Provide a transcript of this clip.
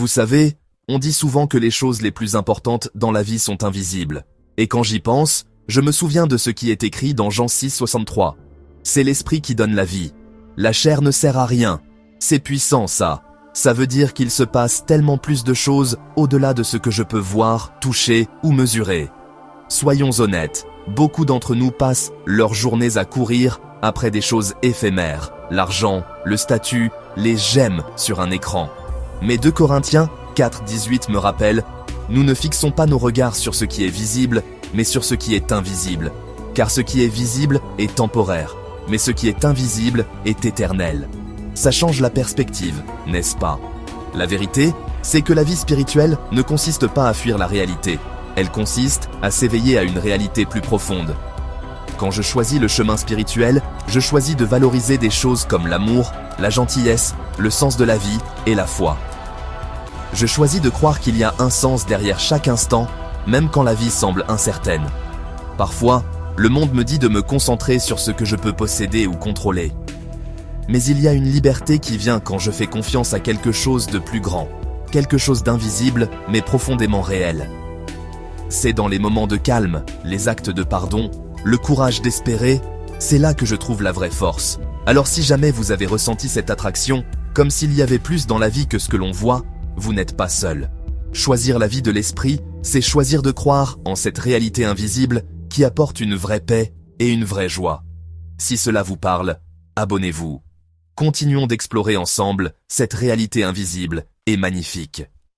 Vous savez, on dit souvent que les choses les plus importantes dans la vie sont invisibles. Et quand j'y pense, je me souviens de ce qui est écrit dans Jean 6, 63. C'est l'esprit qui donne la vie. La chair ne sert à rien. C'est puissant, ça. Ça veut dire qu'il se passe tellement plus de choses au-delà de ce que je peux voir, toucher ou mesurer. Soyons honnêtes, beaucoup d'entre nous passent leurs journées à courir après des choses éphémères, l'argent, le statut, les j'aime sur un écran. Mais 2 Corinthiens 4, 18 me rappelle, nous ne fixons pas nos regards sur ce qui est visible, mais sur ce qui est invisible. Car ce qui est visible est temporaire, mais ce qui est invisible est éternel. Ça change la perspective, n'est-ce pas? La vérité, c'est que la vie spirituelle ne consiste pas à fuir la réalité. Elle consiste à s'éveiller à une réalité plus profonde. Quand je choisis le chemin spirituel, je choisis de valoriser des choses comme l'amour, la gentillesse, le sens de la vie et la foi. Je choisis de croire qu'il y a un sens derrière chaque instant, même quand la vie semble incertaine. Parfois, le monde me dit de me concentrer sur ce que je peux posséder ou contrôler. Mais il y a une liberté qui vient quand je fais confiance à quelque chose de plus grand, quelque chose d'invisible mais profondément réel. C'est dans les moments de calme, les actes de pardon, le courage d'espérer, c'est là que je trouve la vraie force. Alors si jamais vous avez ressenti cette attraction, comme s'il y avait plus dans la vie que ce que l'on voit, vous n'êtes pas seul. Choisir la vie de l'esprit, c'est choisir de croire en cette réalité invisible qui apporte une vraie paix et une vraie joie. Si cela vous parle, abonnez-vous. Continuons d'explorer ensemble cette réalité invisible et magnifique.